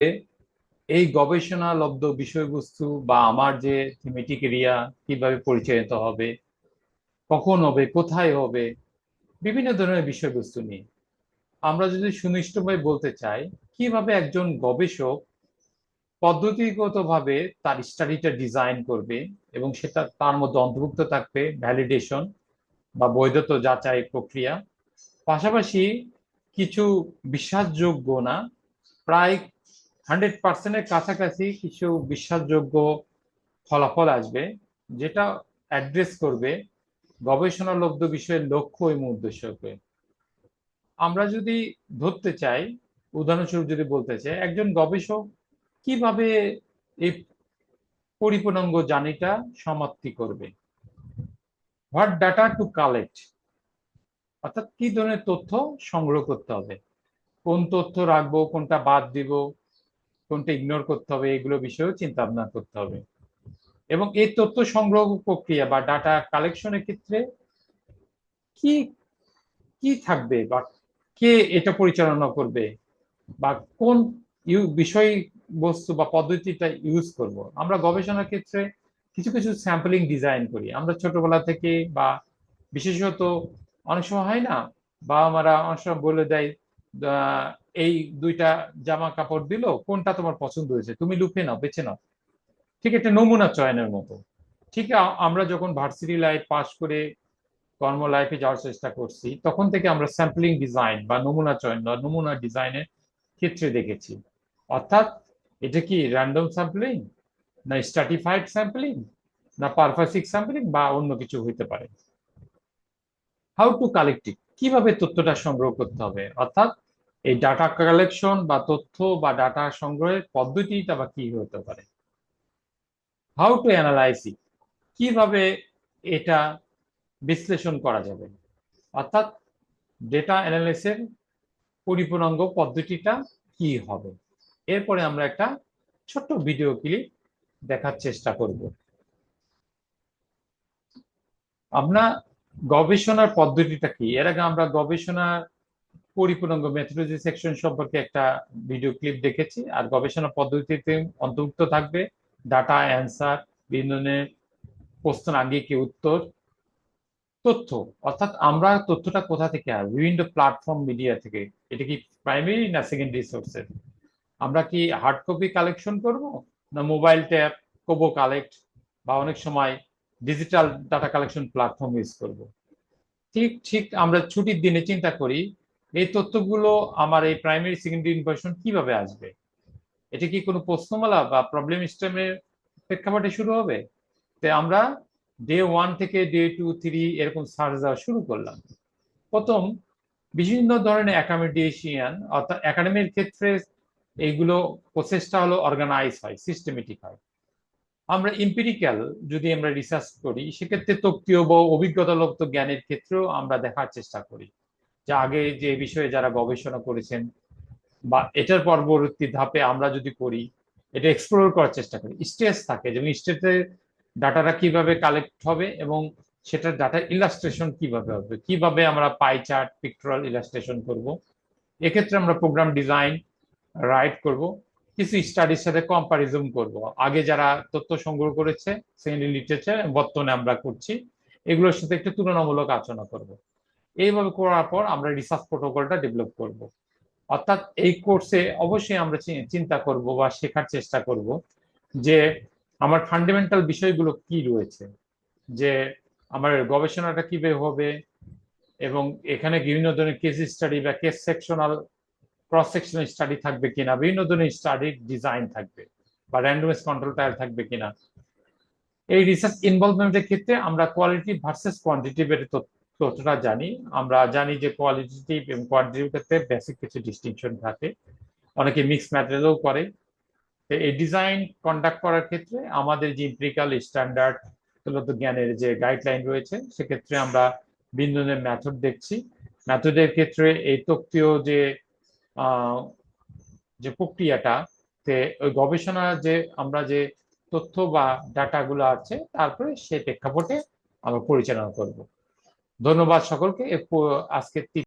এই গবেষণালব্ধ বিষয়বস্তু বা আমার যে থিমেটিক এরিয়া কিভাবে পরিচালিত হবে, কখন হবে, কোথায় হবে, বিভিন্ন ধরনের বিষয়বস্তু নিয়ে আমরা যদি সুনিশ্চিতভাবে বলতে চাই কিভাবে একজন গবেষক পদ্ধতিগতভাবে তার স্টাডিটা ডিজাইন করবে এবং সেটা তার মধ্যে অন্তর্ভুক্ত থাকবে ভ্যালিডেশন বা বৈধতা যাচাই প্রক্রিয়া, পাশাপাশি কিছু বিশ্বাসযোগ্য না, প্রায় 100%-এর কাছাকাছি কিছু বিশ্বাসযোগ্য ফলাফল আসবে, যেটা অ্যাড্রেস করবে গবেষণালব্ধ বিষয়ের লক্ষ্য এবং উদ্দেশ্যকে। আমরা যদি ধরতে চাই, উদাহরণস্বরূপ যদি বলতে চাই, একজন গবেষক কিভাবে এই পরিপূর্ণাঙ্গ জার্নিটা সমাপ্তি করবে, হোয়াট ডাটা টু কালেক্ট, অর্থাৎ কি ধরনের তথ্য সংগ্রহ করতে হবে, কোন তথ্য রাখবো, কোনটা বাদ দিব, কোনটা ইগনোর করতে হবে, এগুলো বিষয়েও চিন্তা ভাবনা করতে হবে। এবং এই তথ্য সংগ্রহ প্রক্রিয়া বা ডাটা কালেকশনের ক্ষেত্রে কি কি থাকবে বা কে এটা পরিচালনা করবে বা কোন বিষয়বস্তু বা পদ্ধতিটা ইউজ করব। আমরা গবেষণার ক্ষেত্রে কিছু কিছু স্যাম্পলিং ডিজাইন করি আমরা ছোটবেলা থেকে, বা বিশেষত অনেক সময় হয় না, বা আমরা অনেক সময় বলে দেয় আহ, এই দুইটা জামা কাপড় দিল, কোনটা তোমার পছন্দ হয়েছে, তুমি লুফে নাও, বেছে নাও। ঠিক একটা নমুনা চয়নের মতো। ঠিক আমরা যখন ভার্সিটি লাইফ পাশ করে কর্ম লাইফে যাওয়ার চেষ্টা করছি, তখন থেকে আমরা স্যাম্পলিং ডিজাইন বা নমুনা চয়ন বা নমুনা ডিজাইনের ক্ষেত্রে দেখেছি। অর্থাৎ এটা কি র্যান্ডম স্যাম্পলিং, না স্ট্র্যাটিফাইড স্যাম্পলিং, না পারপাসিক স্যাম্পলিং, বা অন্য কিছু হইতে পারে। হাউ টু কালেক্ট ইট, কিভাবে তথ্যটা সংগ্রহ করতে হবে, অর্থাৎ এই ডাটা কালেকশন বা তথ্য বা ডাটা সংগ্রহের পদ্ধতিটা বা কি হতে পারে। হাউ টু অ্যানালাইজ ইট, কিভাবে এটা বিশ্লেষণ করা যাবে, অর্থাৎ ডেটা অ্যানালিসিসের পরিপূর্ণাঙ্গ পদ্ধতিটা কি হবে। এরপরে আমরা একটা ছোট্ট ভিডিও ক্লিপ দেখার চেষ্টা করব। আমরা গবেষণার পদ্ধতিটা কি, এর আগে আমরা গবেষণার পরিপূর্ণাঙ্গ মেথোডলজি সেকশন সম্পর্কে একটা ভিডিও ক্লিপ দেখেছি। আর গবেষণা পদ্ধতিতে অন্তর্ভুক্ত থাকবে ডাটা, অ্যান্সার, বিভিন্ন ধরনের প্রশ্ন আগে কি উত্তর, তথ্য, অর্থাৎ আমরা তথ্যটা কোথা থেকে আসবে, বিভিন্ন প্ল্যাটফর্ম মিডিয়া থেকে। এটা কি প্রাইমারি না সেকেন্ডারি সোর্সের, আমরা কি হার্ড কপি কালেকশন করব, না মোবাইল ট্যাব, কোবো কালেক্ট, বা অনেক সময় digital data collection platform use করব। ঠিক ঠিক আমরা ছুটির দিনে চিন্তা করি এই তথ্যগুলো আমার এই প্রাইমারি সেকেন্ডারি ইনফরমেশন কিভাবে আসবে। এটা কি কোনো প্রশ্নমালা বা প্রবলেম স্টেমের প্রেক্ষাপটে শুরু হবে? তাই আমরা ডে 1 থেকে ডে 2, 3 এরকম সার্চ দেওয়া শুরু করলাম। প্রথম বিভিন্ন ধরনের অ্যাকামিডেশিয়ান, অর্থাৎ একাডেমির ক্ষেত্রে এইগুলো প্রসেসটা হলো অর্গানাইজ হয়, সিস্টেমেটিক হয়। আমরা এম্পিরিক্যাল যদি আমরা রিসার্চ করি, সেক্ষেত্রে তত্ত্বীয় বা অভিজ্ঞতালব্ধ জ্ঞানের ক্ষেত্রেও আমরা দেখার চেষ্টা করি যে আগে যে বিষয়ে যারা গবেষণা করেছেন বা এটার পরবর্তী ধাপে আমরা যদি করি, এটা এক্সপ্লোর করার চেষ্টা করি। স্টেজ থাকে, যেমন স্টেজে ডাটাটা কিভাবে কালেক্ট হবে এবং সেটার ডাটা ইলাস্ট্রেশন কিভাবে হবে, কিভাবে আমরা পাই চার্ট, পিকটোরাল ইলাস্ট্রেশন করব। এক্ষেত্রে আমরা প্রোগ্রাম ডিজাইন রাইট করব, কিছু স্টাডির সাথে কম্পারিজন করব, আগে যারা তথ্য সংগ্রহ করেছে সেকেন্ডারি লিটারেচার, বর্তমানে আমরা করছি, এগুলোর সাথে একটু তুলনামূলক আলোচনা করব। এইভাবে করার পর আমরা রিসার্চ প্রোটোকলটা ডেভেলপ করব। অর্থাৎ এই কোর্সে অবশ্যই আমরা চিন্তা করব বা শেখার চেষ্টা করব যে আমার ফান্ডামেন্টাল বিষয়গুলো কি রয়েছে, যে আমার গবেষণাটা কিভাবে হবে, এবং এখানে বিভিন্ন ধরনের কেস স্টাডি বা case sectional cross sectional study থাকবে কিনা, বিভিন্ন ধরনের স্টাডির ডিজাইন থাকবে, বা র্যান্ডমাইজ কন্ট্রোল ট্রায়াল থাকবে কিনা। এই রিসার্চ ইনভলভমেন্টের ক্ষেত্রে আমরা কোয়ালিটি ভার্সেস কোয়ান্টিটিভ এর তথ্যটা জানি। আমরা জানি যে কোয়ালিটিভ এবং কোয়ান্টিটিভ ক্ষেত্রে বেসিক কিছু ডিস্টিংশন থাকে, অনেকে মিক্স ম্যাটেরিয়ালও করে। তো এই ডিজাইন কন্ডাক্ট করার ক্ষেত্রে আমাদের যে এমপিরিক্যাল স্ট্যান্ডার্ড জ্ঞানের যে গাইডলাইন রয়েছে, সেক্ষেত্রে আমরা বিভিন্ন ধরনের মেথড দেখছি। মেথডের ক্ষেত্রে এই তত্ত্বীয় আহ, যে প্রক্রিয়াটা, ওই গবেষণা যে আমরা যে তথ্য বা ডাটাগুলো আছে, তারপরে সেই প্রেক্ষাপটে আমরা পরিচালনা করব। ধন্যবাদ সকলকে। আজকে